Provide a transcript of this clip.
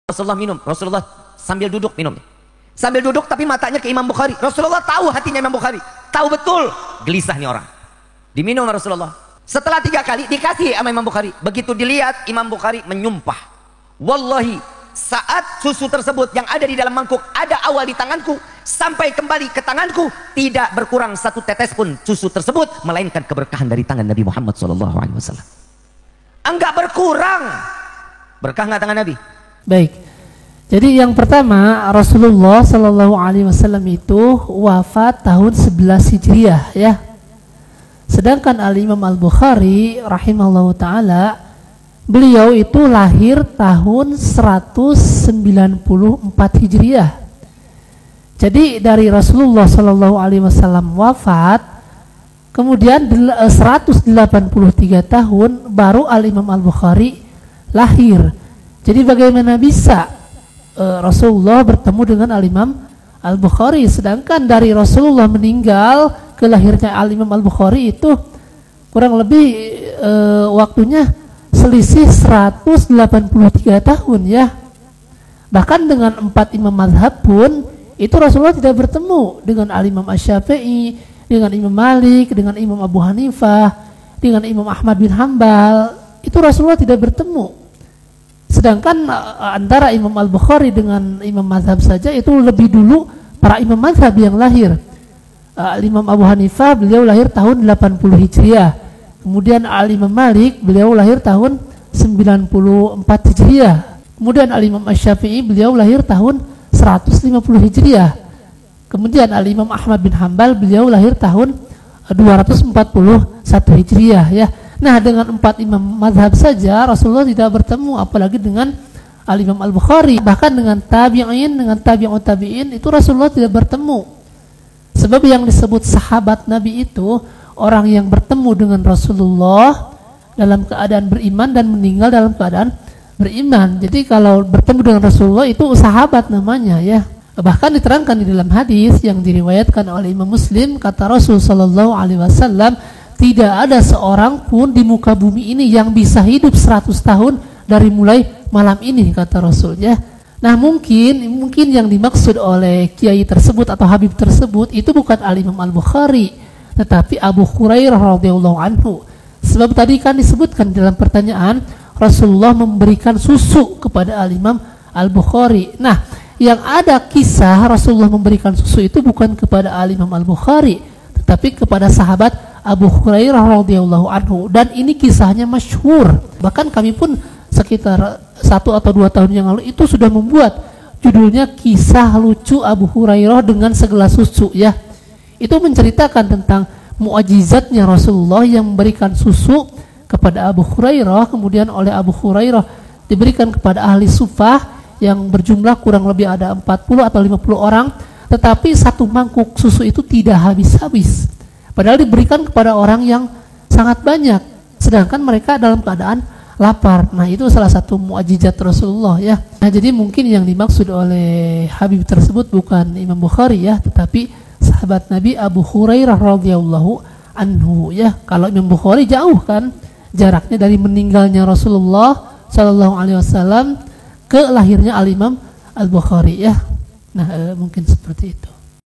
Rasulullah minum, Rasulullah sambil duduk minum. Sambil duduk tapi matanya ke Imam Bukhari. Rasulullah tahu hatinya Imam Bukhari. Tahu betul gelisah nih orang. Diminum Rasulullah. Setelah 3 kali dikasih sama Imam Bukhari. Begitu dilihat Imam Bukhari menyumpah. Wallahi saat susu tersebut yang ada di dalam mangkuk ada awal di tanganku sampai kembali ke tanganku tidak berkurang 1 tetes pun susu tersebut melainkan keberkahan dari tangan Nabi Muhammad SAW. Enggak berkurang. Berkah nggak tangan Nabi? Baik. Jadi yang pertama Rasulullah Shallallahu Alaihi Wasallam itu wafat tahun 11 Hijriah ya. Sedangkan Al-Imam Al-Bukhari rahimahullahu taala beliau itu lahir tahun 194 Hijriah. Jadi dari Rasulullah Shallallahu Alaihi Wasallam wafat, kemudian 183 tahun baru Al-Imam Al-Bukhari lahir. Jadi bagaimana bisa Rasulullah bertemu dengan Al-Imam Al-Bukhari, sedangkan dari Rasulullah meninggal ke lahirnya Al-Imam Al-Bukhari itu kurang lebih waktunya selisih 183 tahun ya. Bahkan dengan 4 imam mazhab pun itu Rasulullah tidak bertemu dengan Al-Imam Asy-Syafi'i, dengan Imam Malik, dengan Imam Abu Hanifah, dengan Imam Ahmad bin Hambal. Itu Rasulullah tidak bertemu. Sedangkan antara Imam Al-Bukhari dengan Imam Mazhab saja itu lebih dulu para Imam Mazhab yang lahir. Imam Abu Hanifah beliau lahir tahun 80 Hijriah. Kemudian Al-Imam Malik beliau lahir tahun 94 Hijriah. Kemudian Al-Imam Asy-Syafi'i beliau lahir tahun 150 Hijriah. Kemudian Al-Imam Ahmad bin Hambal beliau lahir tahun 241 Hijriah ya. Nah, dengan 4 imam mazhab saja Rasulullah tidak bertemu, apalagi dengan Al-Imam Al-Bukhari. Bahkan dengan tabi'in, dengan tabi'ut tabi'in itu Rasulullah tidak bertemu. Sebab yang disebut sahabat Nabi itu orang yang bertemu dengan Rasulullah dalam keadaan beriman dan meninggal dalam keadaan beriman. Jadi kalau bertemu dengan Rasulullah itu sahabat namanya ya. Bahkan diterangkan di dalam hadis yang diriwayatkan oleh Imam Muslim, kata Rasul sallallahu alaihi wasallam, tidak ada seorang pun di muka bumi ini yang bisa hidup 100 tahun dari mulai malam ini, kata Rasulnya. Nah mungkin yang dimaksud oleh kiai tersebut atau habib tersebut itu bukan Al-Imam Al-Bukhari, tetapi Abu Hurairah radhiyallahu anhu. Sebab tadi kan disebutkan dalam pertanyaan Rasulullah memberikan susu kepada Al-Imam Al-Bukhari. Nah yang ada kisah Rasulullah memberikan susu itu bukan kepada Al-Imam Al-Bukhari, tetapi kepada sahabat Abu Hurairah radhiyallahu anhu, dan ini kisahnya masyhur. Bahkan kami pun sekitar 1 atau 2 tahun yang lalu itu sudah membuat judulnya Kisah Lucu Abu Hurairah dengan Segelas Susu ya. Itu menceritakan tentang mu'jizatnya Rasulullah yang memberikan susu kepada Abu Hurairah, kemudian oleh Abu Hurairah diberikan kepada ahli sufah yang berjumlah kurang lebih ada 40 atau 50 orang, tetapi 1 mangkuk susu itu tidak habis-habis. Padahal diberikan kepada orang yang sangat banyak, sedangkan mereka dalam keadaan lapar. Nah itu salah satu mukjizat Rasulullah ya. Nah jadi mungkin yang dimaksud oleh Habib tersebut bukan Imam Bukhari ya, tetapi sahabat Nabi Abu Hurairah radhiyallahu anhu ya. Kalau Imam Bukhari jauh kan jaraknya dari meninggalnya Rasulullah sallallahu alaihi wasallam ke lahirnya Al-Imam Al-Bukhari ya. Nah mungkin seperti itu.